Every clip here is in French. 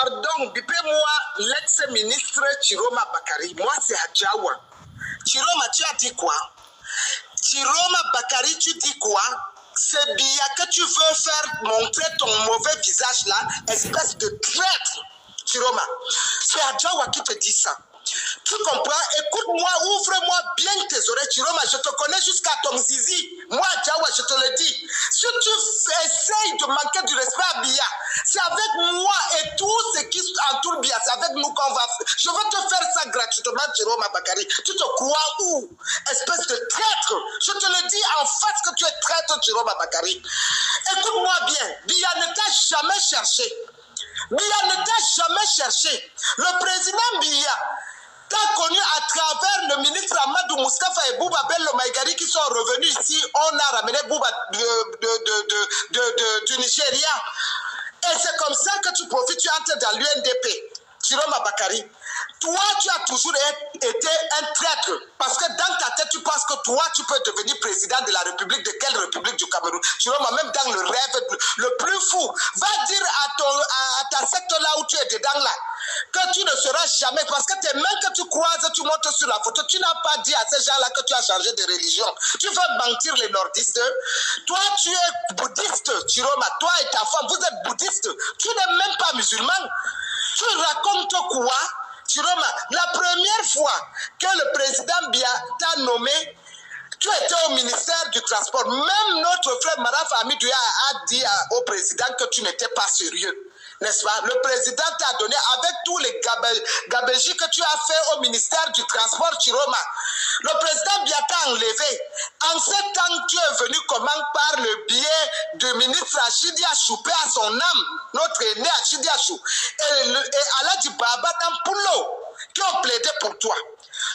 Pardon, dis-moi, l'ex-ministre Chiroma Bakari, moi c'est Adjawa. Chiroma, tu as dit quoi? Chiroma Bakari, tu dis quoi? C'est bien que tu veux faire montrer ton mauvais visage là, espèce de traître. Chiroma, c'est Adjawa qui te dit ça. Tu comprends? Écoute-moi, ouvre-moi bien tes oreilles, Chiroma. Je te connais jusqu'à ton zizi. Moi, Adjawa, je te le dis. Si tu essayes de manquer du respect à Bia, c'est avec moi et tout ce qui entoure Bia, c'est avec nous qu'on va faire. Je vais te faire ça gratuitement, Chiroma Bakari. Tu te crois où? Espèce de traître. Je te le dis en face que tu es traître, Chiroma Bakari. Écoute-moi bien. Bia ne t'a jamais cherché. Bia ne t'a jamais cherché. Le président Bia t'as connu à travers le ministre Amadou Moustapha et Bouba Bello Maïgari qui sont revenus ici. On a ramené Bouba du Nigeria. Et c'est comme ça que tu profites, tu entres dans l'UNDP. Chiroma Bakari, toi, tu as toujours été un traître. Parce que dans ta tête, tu penses que toi, tu peux devenir président de la République. De quelle République du Cameroun? Chiroma, même dans le rêve le plus fou, va dire à ta secte là où tu es dedans là, que tu ne seras jamais, parce que tes mains que tu croises, tu montes sur la photo, tu n'as pas dit à ces gens-là que tu as changé de religion. Tu veux mentir les nordistes. Toi, tu es bouddhiste, Chiroma. Toi et ta femme, vous êtes bouddhiste. Tu n'es même pas musulman. Tu racontes quoi? Chiroma, la première fois que le président Bia t'a nommé, tu étais au ministère du Transport. Même notre frère Maraf Amidouya a dit au président que tu n'étais pas sérieux. N'est-ce pas? Le président t'a donné, avec tous les gabégies que tu as fait au ministère du Transport, Chiroma. Le président Bia t'a enlevé. En ce temps, tu es venu comment? Par le biais du ministre Achidi Achou, paix à son âme, notre aîné Achidi Achou, et Aladji Baba Dampulo, qui ont plaidé pour toi.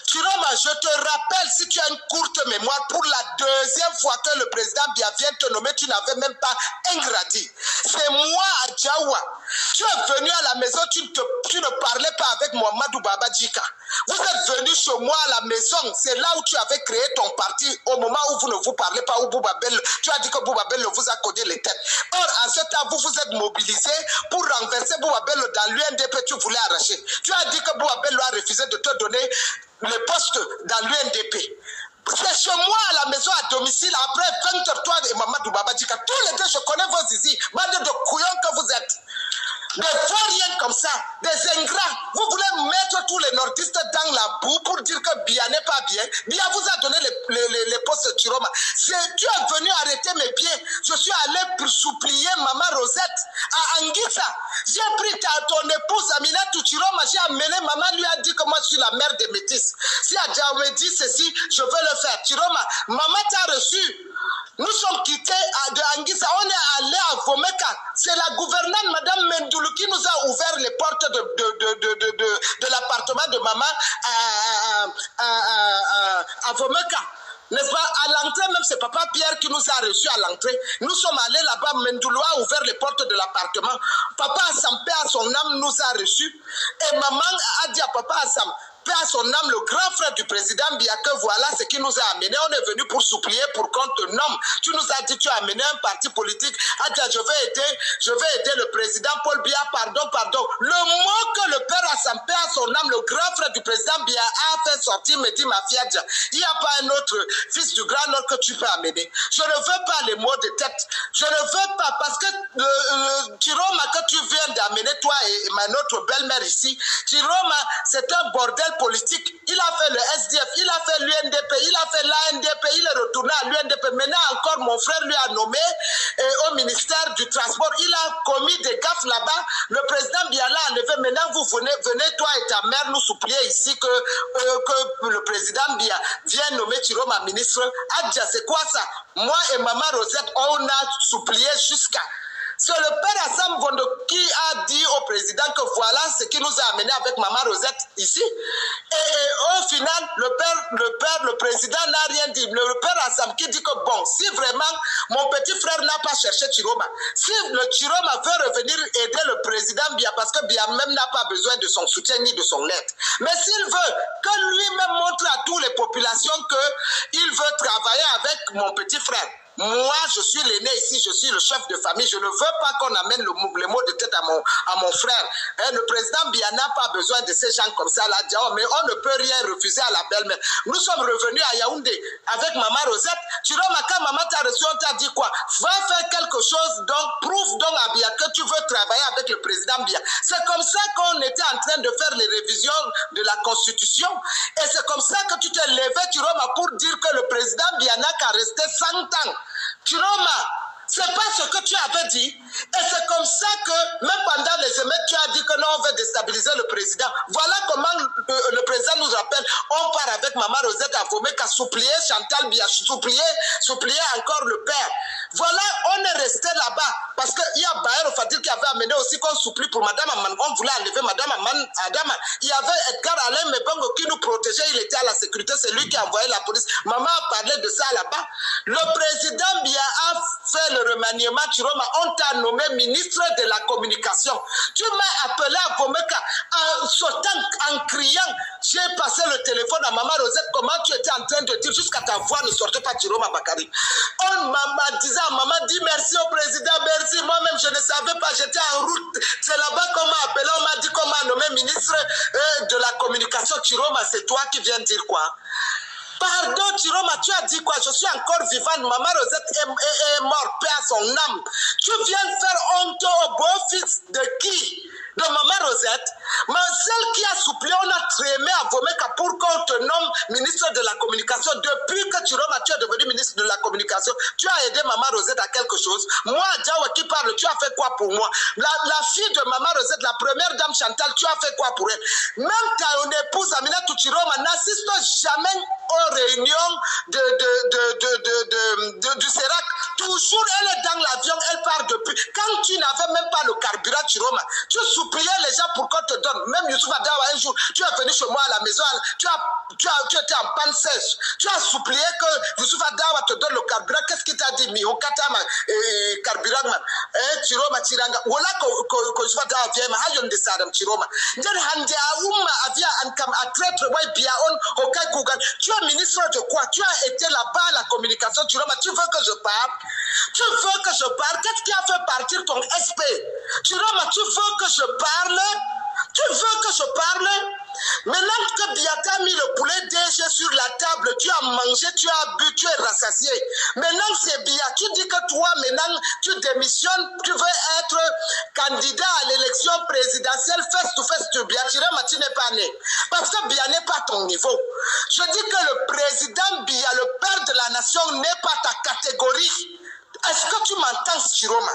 Chiroma, je te rappelle, si tu as une courte mémoire, pour la deuxième fois que le président Bia vient te nommer, tu n'avais même pas un gradit. C'est moi, Adjawa. Tu es venu à la maison, tu ne parlais pas avec Mohamedou Baba Djika. Vous êtes venu chez moi à la maison, c'est là où tu avais créé ton parti, au moment où vous ne vous parlez pas, où Bouba Bello, tu as dit que Bouba Bello vous a codé les têtes. Or, en ce temps, vous vous êtes mobilisé pour renverser Bouba Bello dans l'UNDP, tu voulais arracher. Tu as dit que Bouba Bello a refusé de te donner le poste dans l'UNDP. C'est chez moi à la maison à domicile, après 20 heures, toi et Mamadou Babadjika. Tous les deux, je connais vos ici, bande de couillons que vous êtes. Des vauriens comme ça, des ingrats. Vous voulez mettre tous les nordistes dans la boue pour dire que Bia n'est pas bien. Bia vous a donné les postes de Chiroma. Tu es venu arrêter mes pieds. Je suis allé pour supplier Maman Rosette à Anguissa. J'ai pris ton épouse Aminatou Chiroma. J'ai amené, maman lui a dit que moi je suis la mère des métis. Si Adja me dit ceci, je veux le faire. Chiroma, maman t'a reçu. Nous sommes quittés de Anguissa, on est allé à Vomeka. C'est la gouvernante, Madame Mendoulou, qui nous a ouvert les portes de l'appartement de maman à Vomeka. N'est-ce pas? À l'entrée, même c'est Papa Pierre qui nous a reçus à l'entrée. Nous sommes allés là-bas, Mendoulou a ouvert les portes de l'appartement. Papa Assam, paix à son âme, nous a reçus. Et maman a dit à Papa Assam, paix à son âme, le grand frère du président Bia, que voilà ce qui nous a amené. On est venu pour supplier, pour qu'on te nomme. Tu nous as dit, tu as amené un parti politique. Adja, je vais aider le président Paul Bia, pardon. Le mot que le père Assam, paix à son âme, le grand frère du président Bia a fait sortir, me dit ma fille Adja, il n'y a pas un autre fils du grand nord que tu peux amener. Je ne veux pas les mots de tête. Je ne veux pas, parce que Chiroma que tu viens d'amener, toi et notre belle-mère ici, Chiroma, c'est un bordel politique. Il a fait le SDF, il a fait l'UNDP, il a fait l'ANDP, il est retourné à l'UNDP. Maintenant encore, mon frère lui a nommé au ministère du Transport. Il a commis des gaffes là-bas. Le président Biala a enlevé. Maintenant, vous venez, toi et ta mère, nous supplier ici que le président Bia vienne nommer Chiroma ministre. Adja, c'est quoi ça? Moi et maman Rosette, on a supplié jusqu'à... C'est le père Assam Vondo qui a dit au président que voilà ce qui nous a amené avec maman Rosette ici. Et au final, le président n'a rien dit. Le père Assam qui dit que bon, si vraiment mon petit frère n'a pas cherché Chiroma, si le Chiroma veut revenir aider le président Bia, parce que Bia même n'a pas besoin de son soutien ni de son aide. Mais s'il veut que lui-même montre à toutes les populations qu'il veut travailler avec mon petit frère, Moi, je suis l'aîné ici, je suis le chef de famille. Je ne veux pas qu'on amène les mots de tête à mon frère. Le président Biya n'a pas besoin de ces gens comme ça là. Mais on ne peut rien refuser à la belle-mère. Nous sommes revenus à Yaoundé avec Maman Rosette. Chiroma, quand maman t'a reçu, on t'a dit quoi? Va faire quelque chose, donc prouve donc à Biya que tu veux travailler avec le président Biya. C'est comme ça qu'on était en train de faire les révisions de la Constitution. Et c'est comme ça que tu t'es levé, Chiroma, pour dire que le président Biya n'a qu'à rester 100 ans. Chiroma, c'est pas ce que tu avais dit. Et c'est comme ça que, même pendant les émeutes, tu as dit que non, on veut déstabiliser le président. Voilà comment le président nous rappelle. On part avec Maman Rosette à Vomé qu'à supplier Chantal Biya, supplier encore le père. Voilà, on est resté là-bas. Parce qu'il y a Bayer Fadil qui avait amené aussi qu'on supplie pour Madame Aman. On voulait enlever Madame Adama. Il y avait Edgar Alain Mebongo qui nous protégeait. Il était à la sécurité. C'est lui qui a envoyé la police. Maman a parlé de ça là-bas. Le président Biya a fait le remaniement. Chiroma, on t'a nommé ministre de la communication. Tu m'as appelé à Vomeka en sautant, en criant. J'ai passé le téléphone à Maman Rosette. Comment tu étais en train de dire jusqu'à ta voix ne sortait pas Chiroma Bakari. On m'a dit, maman dit merci au président, merci. Moi-même, je ne savais pas, j'étais en route. C'est là-bas qu'on m'a appelé, on m'a dit qu'on m'a nommé ministre de la communication. Chiroma, c'est toi qui viens dire quoi? Pardon, Chiroma, tu as dit quoi? Je suis encore vivante. Maman Rosette est morte, paix à son âme. Tu viens faire honte au beau-fils de qui? De Maman Rosette. Mais celle qui a supplié, on a trémé à Vomeka pour qu'on te nomme ministre de la communication. Depuis que Chiroma, tu es devenu ministre de la communication, tu as aidé Maman Rosette à quelque chose. Moi, Djawa qui parle, tu as fait quoi pour moi? La fille de Maman Rosette, la première dame Chantal, tu as fait quoi pour elle? Même ta épouse Aminatou Chiroma n'assiste jamais aux réunions du CERAC. Toujours, elle est dans l'avion, elle part depuis. Quand tu n'avais même pas le carburant, Chiroma, tu suppliais les gens pour qu'on te donne. Même Youssouf Adawa, un jour, tu es venu chez moi à la maison, tu étais en panne sèche. Tu as supplié que Youssouf Adawa te donne le carburant. Qu'est-ce qu'il t'a dit? Mihokatama, carburant, man. Chiroma, Chiranga. Voilà que Youssouf Adawa vient, mais ayon de Sadam, Chiroma. N'en hande a ouma avia ankam a traître, ouais, biaon, hokai kougan. Tu es ministre de quoi? Tu as été là-bas à la communication, Chiroma. Tu veux que je parle? Tu veux que je parle? Qu'est-ce qui a fait partir ton SP? Chiroma, tu veux que je parle? Tu veux que je parle? Maintenant que Biya t'a mis le poulet DG sur la table, tu as mangé, tu as bu, tu es rassasié. Maintenant c'est Biya, tu dis que toi maintenant tu démissionnes, tu veux être candidat à l'élection présidentielle face to face de Biya. Chiroma, tu n'es pas né. Parce que Biya n'est pas ton niveau. Je dis que le président Biya, le père de la nation, n'est pas ta catégorie. Est-ce que tu m'entends, Chiroma?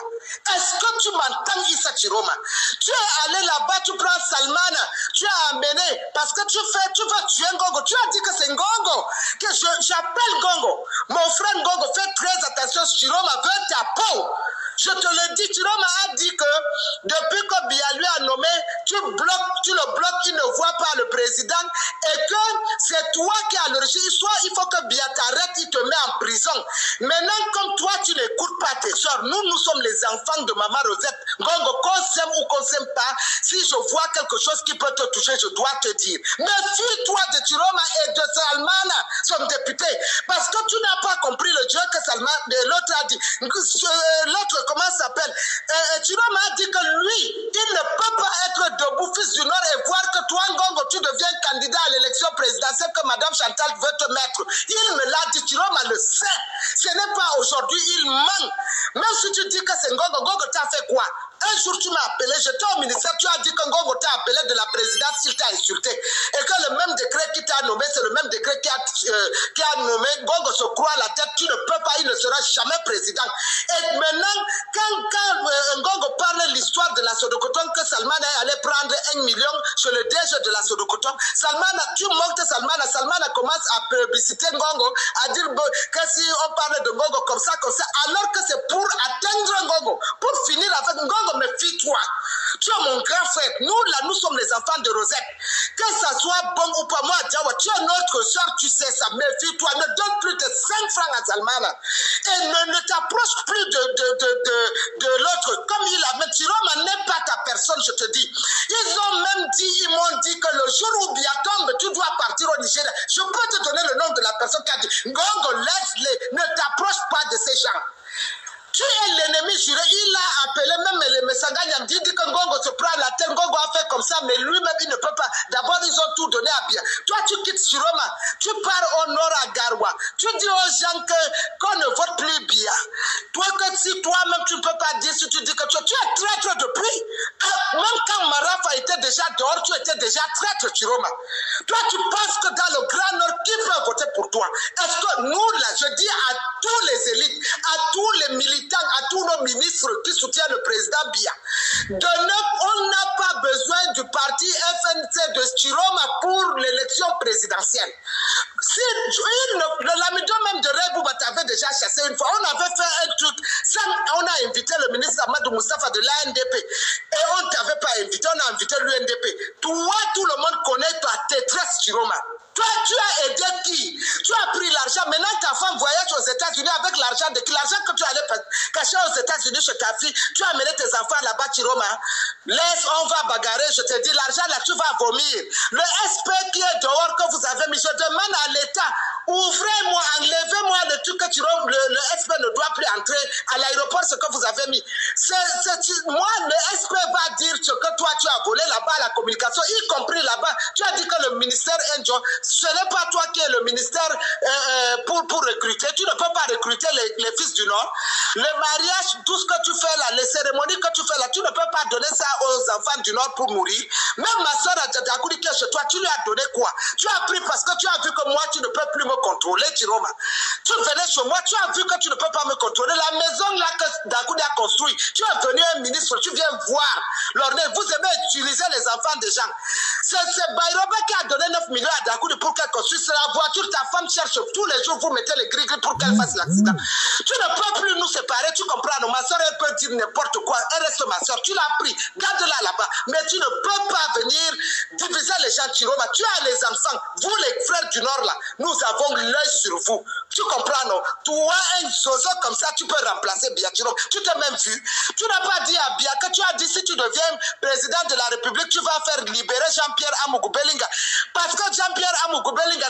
Est-ce que tu m'entends, Issa Chiroma? Tu es allé là-bas, tu prends Salmana, tu as amené, parce que tu veux tuer Ngongo. Tu as dit que c'est Ngongo, que j'appelle Ngongo. Mon frère Ngongo, fais très attention, Chiroma, veux ta peau. Je te le dis, Chiroma a dit que depuis que Biya lui a nommé, tu le bloques, il ne voit pas le président, et que c'est toi qui as l'origine. Soit il faut que Biya t'arrête, il te met en prison. Maintenant, comme toi, tu n'écoutes pas tes soeurs, nous sommes les enfants de Maman Rosette. Ngongo, qu'on s'aime ou qu'on s'aime pas, si je vois quelque chose qui peut te toucher, je dois te dire. Méfie-toi de Chiroma et de Salmana, son député, parce que tu n'as pas compris le Dieu que l'autre a dit. L'autre, comment ça s'appelle? Chiroma a dit que lui, il ne peut pas être debout, fils du Nord, et voir que toi, Ngongo, tu deviens candidat à l'élection présidentielle que Madame Chantal veut te mettre. Il me l'a dit, Chiroma le sait. Ce n'est pas aujourd'hui, il ment. Même si tu dis que c'est Ngongo, Ngongo t'a fait quoi? Un jour, tu m'as appelé, j'étais au ministère, tu as dit que Ngongo t'a appelé de la présidence, il t'a insulté. Et que le même décret qui t'a nommé, c'est le même décret qui a nommé Ngongo se croit à la tête, tu ne peux pas, il ne sera jamais président. Et maintenant, quand Ngongo parle de l'histoire de la Sodokoton, que Salmana allait prendre 1 million sur le DG de la Sodokoton, Salmana, tu montes Salmana commence à publiciter Ngongo, à dire que si on parle de Ngongo comme ça, alors que c'est pour atteindre Ngongo, pour finir avec Ngongo. Ngongo, méfie-toi. Tu es mon grand frère. Nous, là, nous sommes les enfants de Rosette. Que ça soit bon ou pas, moi, Diawa, tu es notre soeur, tu sais ça. Méfie-toi. Ne donne plus de 5 francs à Salmana. Et ne t'approche plus de l'autre. Comme il a dit, Chiroma n'est pas ta personne, je te dis. Ils m'ont dit que le jour où Biatombe, tu dois partir au Nigeria. Je peux te donner le nom de la personne qui a dit, Ngongo, laisse-les, ne t'approche pas de ces gens. Tu es l'ennemi juré. Il a appelé même les Messanganya. Il dit que Ngongo se prend la tête. Ngongo a fait comme ça, mais lui-même, il ne peut pas. D'abord, ils ont tout donné à Bia. Toi, tu quittes Chiroma. Tu pars au nord à Garoua. Tu dis aux gens qu'on ne vote plus Bia. Toi, que si toi-même, tu ne peux pas dire, si tu dis que tu es traître depuis. Même quand Maraf a été déjà dehors, tu étais déjà traître, Chiroma. Toi, tu penses que dans le Grand Nord, qui peut voter pour toi? Est-ce que nous, là, je dis à tous les élites, à tous les militaires, à tous nos ministres qui soutiennent le président Bia. On n'a pas besoin du parti FNC de Chiroma pour l'élection présidentielle. Si l'amido même de Rebouba t'avait déjà chassé une fois, on avait fait un truc, on a invité le ministre Amadou Moustapha de l'ANDP et on ne t'avait pas invité, on a invité l'UNDP. Toi, tout le monde connaît ta détresse Chiroma. Toi, tu as aidé qui? Tu as pris l'argent. Maintenant, ta femme voyage aux États-Unis avec l'argent de qui? L'argent que tu allais cacher aux États-Unis chez ta fille. Tu as amené tes enfants là-bas, Chiroma. Laisse, on va bagarrer. Je te dis, l'argent là, tu vas vomir. Le SP qui est dehors que vous avez mis, je demande à l'État, ouvrez-moi, enlevez-moi le truc que Chiroma, le SP ne doit plus entrer à l'aéroport, ce que vous avez mis. Moi, le SP va dire ce que toi, tu as volé là-bas à la communication, y compris là-bas. Tu as dit que le ministère Enjo, ce n'est pas toi qui es le ministère pour recruter. Tu ne peux pas recruter les fils du Nord. Le mariage, tout ce que tu fais là, les cérémonies que tu fais là, tu ne peux pas donner ça aux enfants du Nord pour mourir. Même ma soeur Adjadakoudi qui est chez toi, tu lui as donné quoi? Tu as pris parce que tu as vu que moi, tu ne peux plus me contrôler, Chiroma. Tu venais chez moi, tu as vu que tu ne peux pas me contrôler. La maison là que Dakoudi a construite, tu es venu un ministre, tu viens voir. Vous aimez utiliser les enfants des gens. C'est Bayroba qui a donné 9 millions à Dakoudi pour qu'elle construise la voiture. Ta femme cherche tous les jours, vous mettez les gris-gris pour qu'elle fasse l'accident. Tu ne peux plus nous séparer, tu comprends. Ma soeur, elle peut dire n'importe quoi. Elle reste ma soeur. Tu l'as pris, garde-la là-bas. Mais tu ne peux pas venir diviser les gens, Chiroma. Tu as les enfants. Vous, les frères du Nord, là, nous avons l'œil sur vous. Tu comprends, non? Toi, un zozo comme ça, tu peux remplacer Bia Chiroma. Tu t'es même vu. Tu n'as pas dit à Bia que tu as dit si tu deviens président de la République, tu vas faire libérer Jean-Pierre Amougou Belinga. Parce que Jean-Pierre Amougou Belinga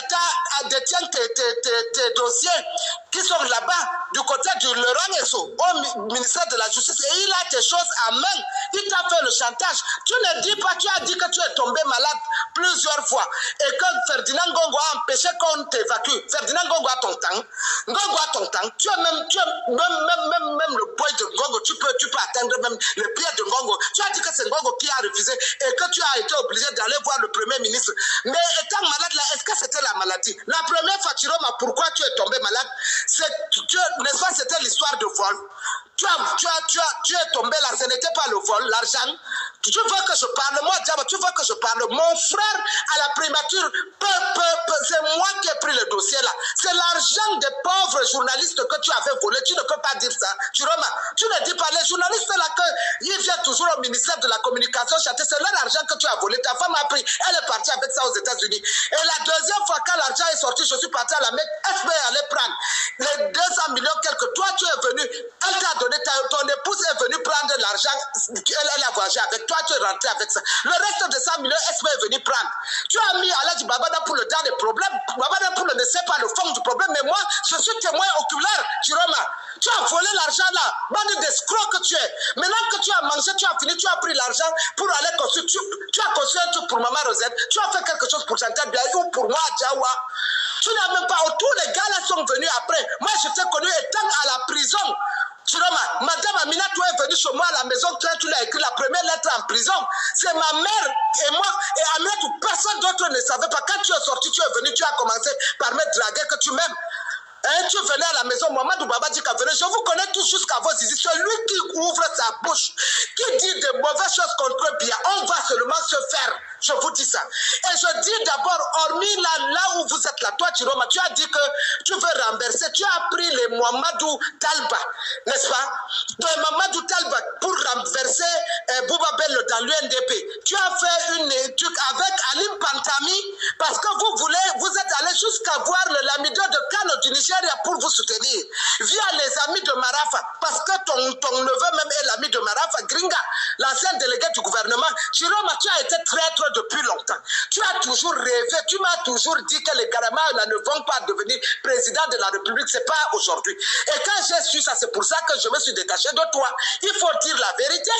détient tes dossiers qui sont là-bas, du côté du Laurent Esso, au ministère de la Justice. Et il a tes choses à main. Il t'a fait le chantage. Tu ne dis pas, tu as dit que tu es tombé malade plusieurs fois. Et que Ferdinand Ngongo a empêché qu'on t'évacue. Ferdinand Ngongo a ton temps. Ngongo a ton temps. Tu as même le boy de Ngongo, tu peux atteindre même le pied de Ngongo. Tu as dit que c'est Ngongo qui a refusé et que tu as été obligé d'aller voir le Premier ministre. Mais étant malade là, est-ce que c'était la maladie? La première fois, Chiroma, pourquoi tu es tombé malade? N'est-ce pas, c'était l'histoire de vol. Tu es tombé là, ce n'était pas le vol, l'argent. Tu veux que je parle? Moi, Diaba, tu veux que je parle? Mon frère, à la primature, c'est moi qui ai pris le dossier là. C'est l'argent des pauvres journalistes que tu avais volé. Tu ne peux pas dire ça. Chiroma, tu ne dis pas. Les journalistes là, ils viennent toujours au ministère de la Communication chanter. C'est leur argent que tu as volé. Ta femme a pris. Elle est partie avec ça aux États-Unis. Et la deuxième fois, quand l'argent est sorti, je suis parti à la Mecque. FBI allait prendre les 200 millions quelques. Toi, tu es venu. Elle t'a donné. Ton épouse est venue prendre l'argent. Elle a voyagé avec toi. Tu es rentré avec ça. Le reste de 100 millions, SP est venu prendre. Tu as mis Aladji Babada pour le temps des problèmes. Babada pour ne sait pas le fond du problème. Mais moi, je suis témoin oculaire, Chiroma. Tu as volé l'argent là. Bande d'escrocs que tu es. Maintenant que tu as mangé, tu as fini, tu as pris l'argent pour aller construire. Tu as construit un truc pour Maman Rosette. Tu as fait quelque chose pour Chantal Biaye ou pour moi, Djawa. Tu n'as même pas. Tous les gars là sont venus après. Moi, je t'ai connu étant à la prison. Chiroma, Madame Amina, toi est venue chez moi à la maison, tu l'as écrit la première lettre en prison. C'est ma mère et moi et Amina, personne d'autre ne savait pas. Quand tu es sorti, tu es venu, tu as commencé par me draguer que tu m'aimes. Tu venais à la maison, Mamadou Babadji venait. Je vous connais tous jusqu'à vos zizi. Celui qui ouvre sa bouche, qui dit de mauvaises choses contre Bia, on va seulement se faire. Je vous dis ça. Et je dis d'abord, hormis là où vous êtes là, toi Chiroma, tu as dit que tu veux renverser, tu as pris les Mamadou Talba, n'est-ce pas? De Mamadou Talba pour renverser Bouba Bello dans l'UNDP. Tu as fait une truc avec Alim Pantami parce que vous êtes allé jusqu'à voir le Lamido de Kano du Nigeria pour vous soutenir. Via les amis de Marafa, parce que ton neveu même est l'ami de Marafa, Gringa, l'ancien délégué du gouvernement. Chiroma, tu as été traître depuis longtemps. Tu as toujours rêvé, tu m'as toujours dit que les Karama ne vont pas devenir président de la République, c'est pas aujourd'hui. Et quand j'ai su ça, c'est pour ça que je me suis détaché de toi. Il faut dire la vérité.